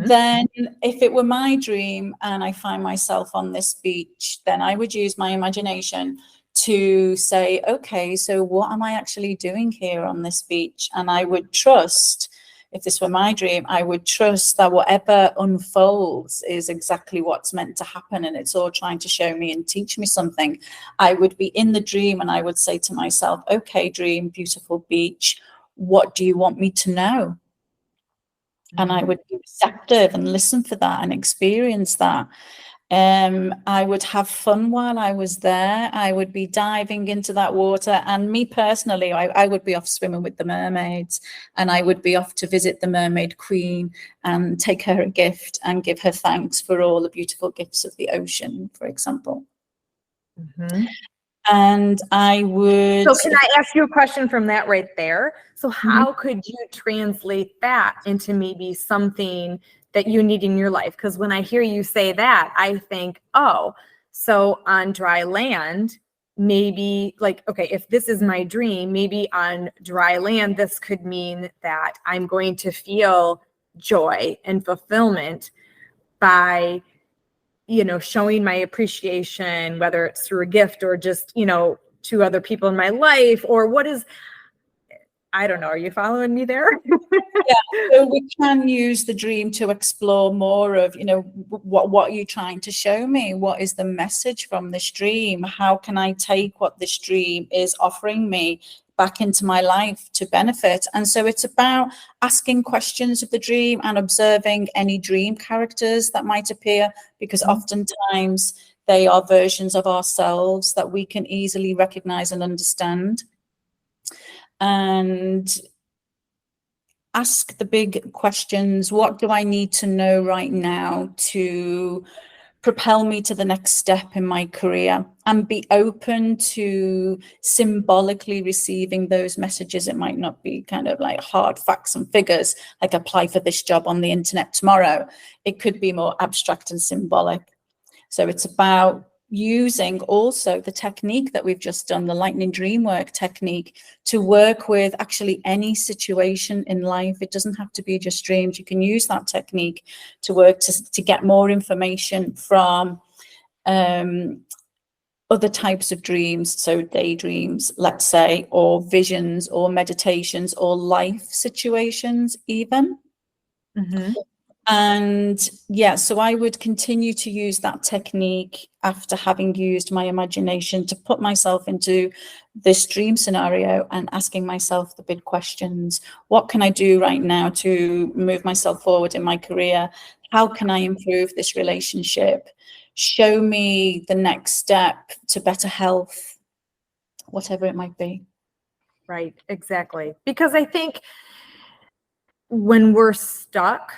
then if it were my dream and I find myself on this beach, then I would use my imagination to say, okay, so what am I actually doing here on this beach? And I would trust, if this were my dream, I would trust that whatever unfolds is exactly what's meant to happen, and it's all trying to show me and teach me something. I would be in the dream and I would say to myself, okay, dream, beautiful beach, what do you want me to know? And I would be receptive and listen for that and experience that. I would have fun while I was there. I would be diving into that water, and me personally, I would be off swimming with the mermaids, and I would be off to visit the mermaid queen and take her a gift and give her thanks for all the beautiful gifts of the ocean, for example. And I would... So can I ask you a question from that right there? So how could you translate that into maybe something that you need in your life? Because when I hear you say that, I think, oh, so on dry land, maybe like, okay, if this is my dream, maybe on dry land, this could mean that I'm going to feel joy and fulfillment by, showing my appreciation, whether it's through a gift or just, to other people in my life, or what is, I don't know. Are you following me there? Yeah, so we can use the dream to explore more of, what are you trying to show me? What is the message from this dream? How can I take what this dream is offering me back into my life to benefit? And so it's about asking questions of the dream and observing any dream characters that might appear, because oftentimes they are versions of ourselves that we can easily recognize and understand. And ask the big questions. What do I need to know right now to propel me to the next step in my career? And be open to symbolically receiving those messages. It might not be kind of like hard facts and figures, like apply for this job on the internet tomorrow. It could be more abstract and symbolic. So it's about using also the technique that we've just done, the lightning dream work technique, to work with actually any situation in life. It doesn't have to be just dreams. You can use that technique to work to get more information from other types of dreams, so daydreams, let's say, or visions or meditations or life situations even. And yeah, so I would continue to use that technique after having used my imagination to put myself into this dream scenario and asking myself the big questions. What can I do right now to move myself forward in my career? How can I improve this relationship? Show me the next step to better health, whatever it might be. Right, exactly. Because I think when we're stuck,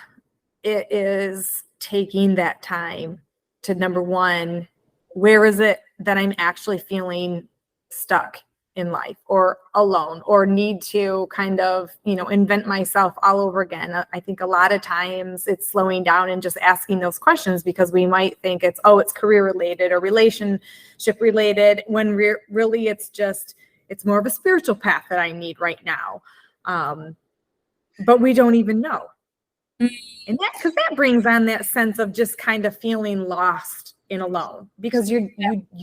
it is taking that time to, number one, where is it that I'm actually feeling stuck in life or alone or need to kind of, invent myself all over again? I think a lot of times it's slowing down and just asking those questions, because we might think it's career related or relationship related, when really it's more of a spiritual path that I need right now. But we don't even know. And because that brings on that sense of just kind of feeling lost and alone, because you're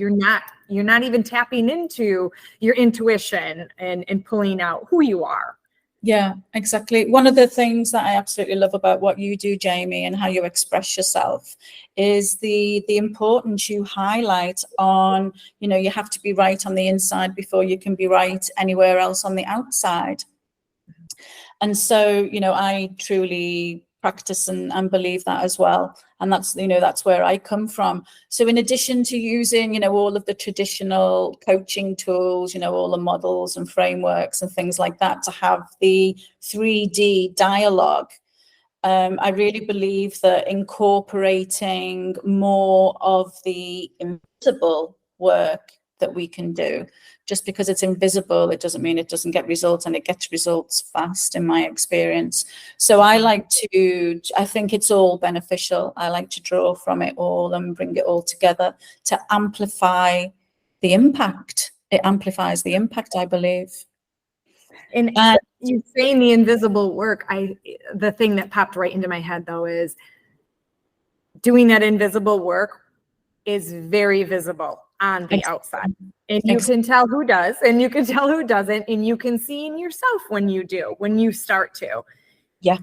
not even tapping into your intuition and pulling out who you are. Yeah, exactly. One of the things that I absolutely love about what you do, Jamie, and how you express yourself is the importance you highlight on, you have to be right on the inside before you can be right anywhere else on the outside. And so, I truly practice and believe that as well. And that's where I come from. So in addition to using, all of the traditional coaching tools, all the models and frameworks and things like that, to have the 3D dialogue I really believe that incorporating more of the invisible work that we can do, just because it's invisible, it doesn't mean it doesn't get results, and it gets results fast in my experience. So I think it's all beneficial. I like to draw from it all and bring it all together to amplify the impact. It amplifies the impact, I believe. And you saying the invisible work, the thing that popped right into my head though is doing that invisible work is very visible on the outside. And you can tell who does, and you can tell who doesn't, and you can see in yourself when you start to. Yeah.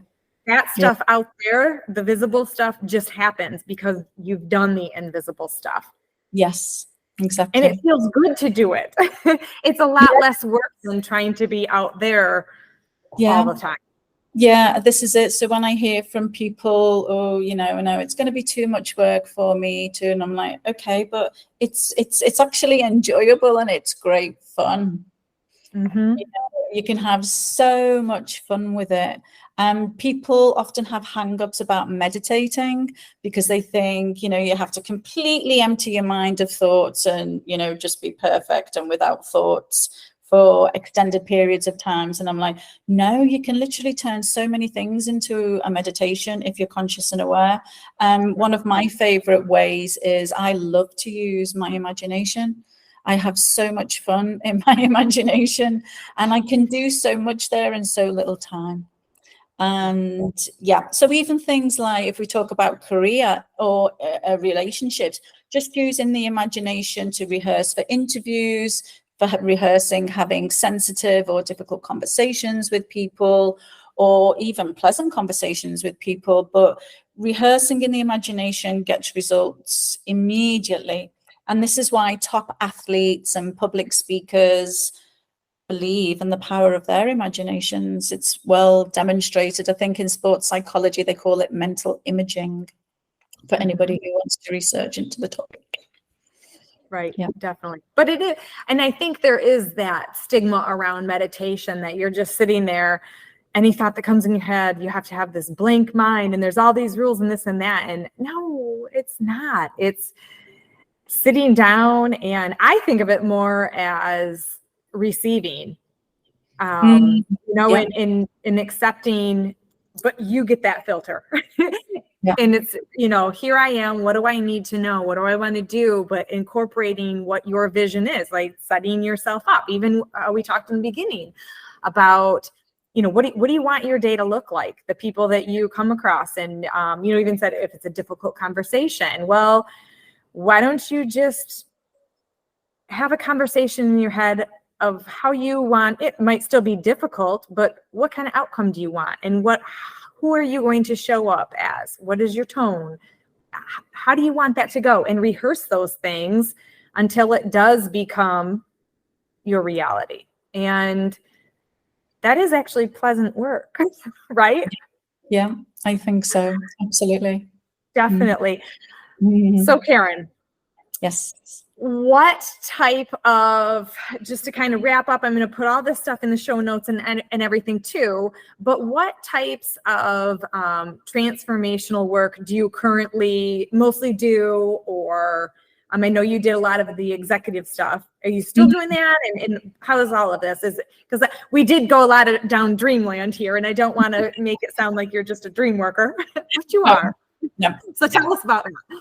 That stuff out there, the visible stuff, just happens because you've done the invisible stuff. Yes, exactly. And it feels good to do it. It's a lot less work than trying to be out there all the time. Yeah, this is it. So when I hear from people, oh, no, it's going to be too much work for me too, and I'm like, okay, but it's actually enjoyable and it's great fun. Mm-hmm. You can have so much fun with it. People often have hang-ups about meditating because they think, you have to completely empty your mind of thoughts and, just be perfect and without thoughts for extended periods of times. And I'm like, no, you can literally turn so many things into a meditation if you're conscious and aware. One of my favorite ways is I love to use my imagination. I have so much fun in my imagination, and I can do so much there in so little time. And so even things like if we talk about career or relationships, just using the imagination to rehearse for interviews, for rehearsing having sensitive or difficult conversations with people, or even pleasant conversations with people, but rehearsing in the imagination gets results immediately. And this is why top athletes and public speakers believe in the power of their imaginations. It's well demonstrated. I think in sports psychology, they call it mental imaging, for anybody who wants to research into the topic. Right. Yeah, definitely. But it is, and I think there is that stigma around meditation that you're just sitting there, any thought that comes in your head, you have to have this blank mind, and there's all these rules and this and that. And no, it's not. It's sitting down, and I think of it more as receiving, in accepting, but you get that filter. And it's, here I am, what do I need to know? What do I want to do? But incorporating what your vision is, like setting yourself up. Even we talked in the beginning about, what do you want your day to look like? The people that you come across, and, even said if it's a difficult conversation, well, why don't you just have a conversation in your head of how you want it? Might still be difficult, but what kind of outcome do you want? And who are you going to show up as? What is your tone? How do you want that to go? And rehearse those things until it does become your reality. And that is actually pleasant work, right? Yeah, I think so. Absolutely. Definitely. Mm-hmm. So Karen. Yes. What type of, just to kind of wrap up, I'm going to put all this stuff in the show notes and everything too, but what types of transformational work do you currently mostly do? Or I know you did a lot of the executive stuff. Are you still doing that? And how is all of this? Because we did go a lot down dreamland here, and I don't want to make it sound like you're just a dream worker, but you are. No. So tell us about that.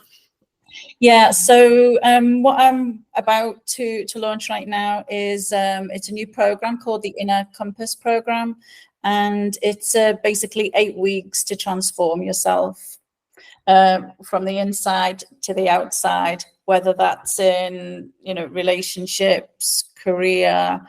Yeah, so what I'm about to launch right now is it's a new program called the Inner Compass program, and it's basically 8 weeks to transform yourself from the inside to the outside, whether that's in relationships, career,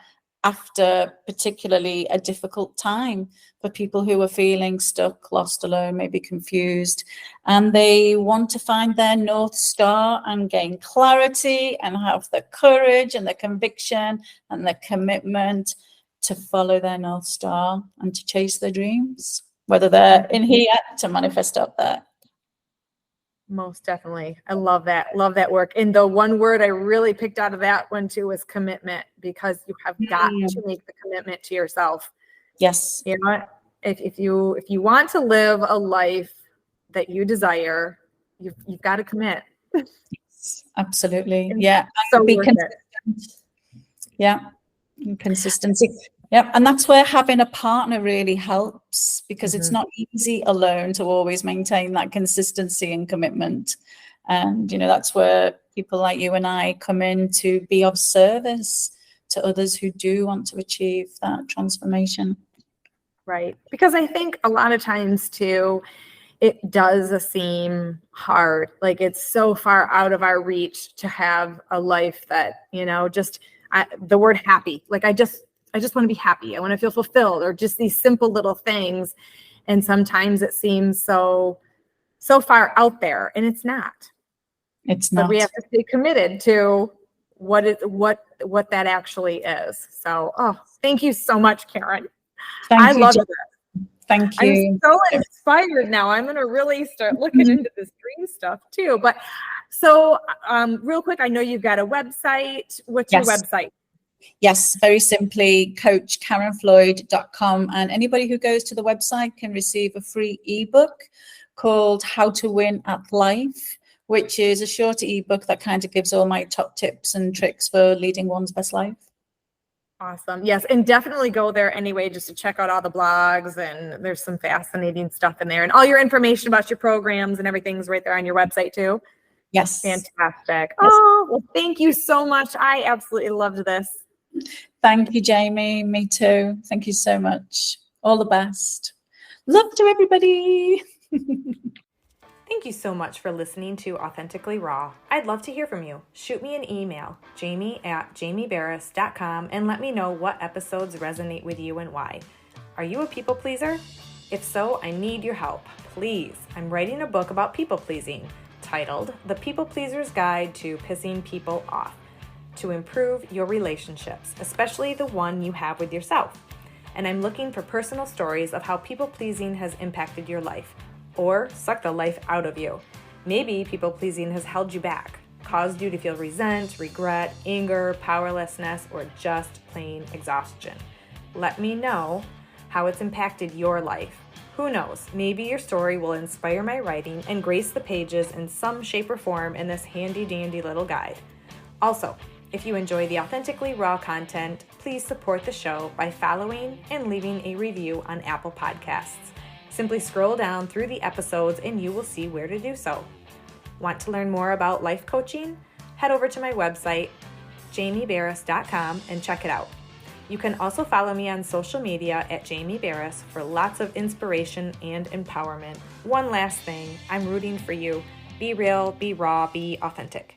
after particularly a difficult time for people who are feeling stuck, lost, alone, maybe confused, and they want to find their North Star and gain clarity and have the courage and the conviction and the commitment to follow their North Star and to chase their dreams, whether they're in here to manifest up there. Most definitely. I love that. Love that work. And the one word I really picked out of that one too was commitment, because you have got to make the commitment to yourself. Yes. You know what? if you want to live a life that you desire, you've got to commit. Absolutely. And Yeah. so Be worth consistent. it. Yeah. And consistency. Yeah. And that's where having a partner really helps, because it's not easy alone to always maintain that consistency and commitment. And, that's where people like you and I come in to be of service to others who do want to achieve that transformation. Right. Because I think a lot of times too, it does seem hard. Like it's so far out of our reach to have a life that, the word happy, like I just want to be happy. I want to feel fulfilled, or just these simple little things. And sometimes it seems so far out there, and it's not. It's But not. we have to stay committed to what that actually is. So, thank you so much, Karen. I love it. Thank you. I'm so inspired now. I'm going to really start looking into this dream stuff too. But so real quick, I know you've got a website. What's your website? Yes, very simply, coachkarenfloyd.com. And anybody who goes to the website can receive a free ebook called How to Win at Life, which is a shorter ebook that kind of gives all my top tips and tricks for leading one's best life. Awesome. Yes. And definitely go there anyway, just to check out all the blogs, and there's some fascinating stuff in there, and all your information about your programs and everything's right there on your website too. Yes. Fantastic. Yes. Oh, well, thank you so much. I absolutely loved this. Thank you, Jamie. Me too. Thank you so much. All the best. Love to everybody. Thank you so much for listening to Authentically Raw. I'd love to hear from you. Shoot me an email, jamie@jamieberris.com, and let me know what episodes resonate with you and why. Are you a people pleaser? If so, I need your help. Please, I'm writing a book about people pleasing titled The People Pleaser's Guide to Pissing People Off, to improve your relationships, especially the one you have with yourself. And I'm looking for personal stories of how people pleasing has impacted your life, or sucked the life out of you. Maybe people pleasing has held you back, caused you to feel resent, regret, anger, powerlessness, or just plain exhaustion. Let me know how it's impacted your life. Who knows, maybe your story will inspire my writing and grace the pages in some shape or form in this handy dandy little guide. Also, if you enjoy the Authentically Raw content, please support the show by following and leaving a review on Apple Podcasts. Simply scroll down through the episodes and you will see where to do so. Want to learn more about life coaching? Head over to my website, jamieberris.com, and check it out. You can also follow me on social media at Jamie Berris for lots of inspiration and empowerment. One last thing, I'm rooting for you. Be real, be raw, be authentic.